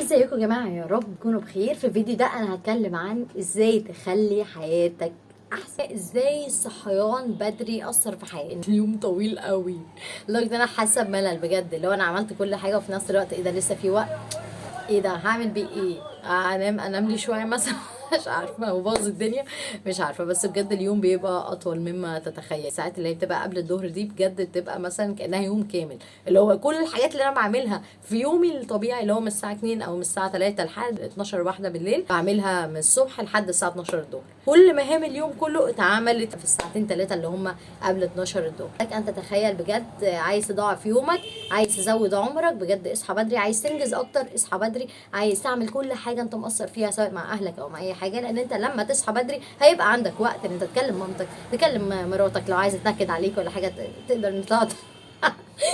ازيكم يا جماعه؟ يا رب تكونوا بخير. في الفيديو ده انا هتكلم عن ازاي تخلي حياتك احسن، ازاي الصحيان بدري اثر في حياتك. اليوم طويل قوي لدرجه انا حاسه بملل بجد. لو انا عملت كل حاجه وفي نفس الوقت ايه ده لسه في وقت، ايه ده هعمل بيه ايه؟ انام لي شويه مثلا مش عارفه وبوظ الدنيا، مش عارفه. بس بجد اليوم بيبقى اطول مما تتخيل. الساعات اللي هي بتبقى قبل الظهر دي بجد بتبقى مثلا كانها يوم كامل، اللي هو كل الحاجات اللي انا بعملها في يومي الطبيعي اللي هو من الساعه 2 او من الساعه 3 لحد 12 واحده بالليل بعملها من الصبح لحد الساعه 12 الظهر. كل مهام اليوم كله اتعملت في الساعتين 3 اللي هم قبل 12 الظهر. لك انت تتخيل بجد، عايز تضاعف يومك، عايز تزود عمرك، بجد اصحى بدري. عايز تنجز اكتر، اصحى بدري. عايز تعمل كل حاجه انت مقصر فيها سواء مع اهلك او مع اي حاجه، لان انت لما تصحى بدري هيبقى عندك وقت ان انت تكلم مامتك، تكلم مراتك لو عايزه تنكد عليك ولا حاجه، تقدر ان تقعد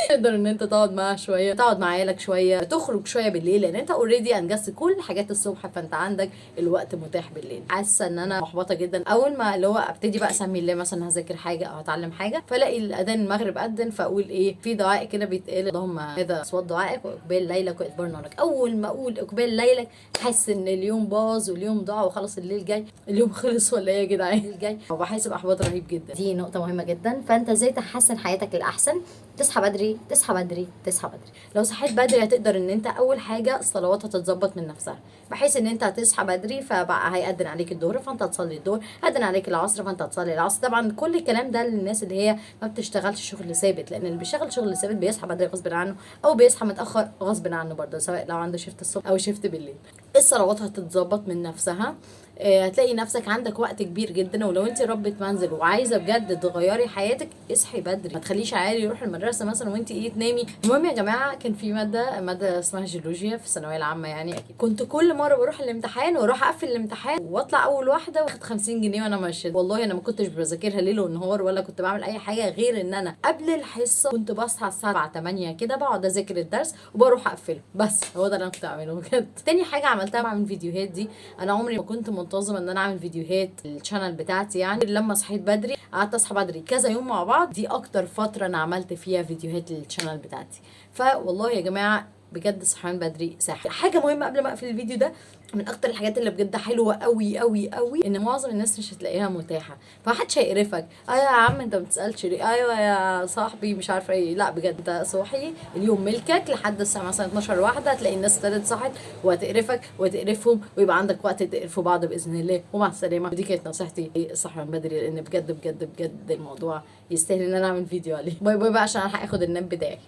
تقدر ان انت تقعد معاها شويه، تقعد مع عيالك شويه، تخرج شويه بالليل، لان انت اوريدي انجزت كل حاجات الصبح فانت عندك الوقت متاح بالليل. حاسه ان انا محبطه جدا اول ما اللي هو ابتدي بقى اسمي الله، مثلا هذاكر حاجه او هتعلم حاجه، فلاقي الاذان المغرب اذن، فاقول ايه في دعاء كده بيتقال، اللهم هذا اصوات دعائك واقبال ليلك وادبار نارك. اول ما اقول اقبال ليلك احس ان اليوم باظ واليوم ضاع وخلاص الليل جاي. اليوم خلص ولا ايه يا جدعان؟ الليل جاي وبحس باحباط رهيب جدا. دي نقطه مهمه جدا. فانت ازاي تحسن حياتك للاحسن؟ تصحى بدري تصحى بدري تصحى بدري. لو صحيت بدري هتقدر ان انت اول حاجه الصلوات هتتظبط من نفسها، بحيث ان انت هتصحى بدري فبقى هيأذن عليك الظهر فانت هتصلي الظهر، هيأذن عليك العصر فانت هتصلي العصر. طبعا كل الكلام ده للناس اللي هي ما بتشتغلش شغل ثابت، لان اللي بيشتغل شغل ثابت بيصحى بدري غصب عنه او بيصحى متاخر غصب عنه برضه، سواء لو عنده شيفت الصبح او شيفت بالليل. الصلوات هتتظبط من نفسها. هتلاقي نفسك عندك وقت كبير جدا. ولو انت ربة منزل وعايزه بجد تغيري حياتك اصحي بدري، ما تخليش عيالي يروح المدرسه مثلا وانت ايه تنامي. المهم يا جماعه، كان في ماده اسمها جيولوجيا في الثانويه العامه، يعني كنت كل مره بروح الامتحان واروح اقفل الامتحان واطلع اول واحده واخد 50 جنيه وانا ماشيه. والله انا ما كنتش بذاكرها ليل ونهار ولا كنت بعمل اي حاجه غير ان انا قبل الحصه كنت بصحى الساعه 7 8 كده، بقعد اذاكر الدرس وبروح اقفله. بس هو ده اللي انا كنت بعمله بجد. تاني حاجه عملتها بعمل فيديوهات. دي انا عمري ما كنت منتظمه ان انا اعمل فيديوهات الشانل بتاعتي، يعني لما صحيت بدري قعدت اصحى بدري كذا يوم مع بعض، دي اكتر فتره انا عملت فيها فيديوهات للشانل بتاعتي. فوالله يا جماعه بجد صحيان بدري ساحر. حاجه مهمه قبل ما اقفل الفيديو ده، من اكتر الحاجات اللي بجد حلوه قوي قوي قوي ان معظم الناس مش هتلاقيها متاحه، فمحدش هيقرفك. ايوه يا عم انت ما بتسالش ليه، ايوه يا صاحبي مش عارفه ايه. لا بجد انت صاحي اليوم ملكك لحد الساعه مثلا 12 واحده، هتلاقي الناس ابتدت صحت وهتقرفك وتقرفهم ويبقى عندك وقت تقرفوا بعض باذن الله. ومع السلامه. ودي كانت نصيحتي الصحيان بدري، لان بجد بجد بجد الموضوع يستاهل ان انا اعمل فيديو عليه. باي باي بقى عشان الحق اخد الناب بتاعي.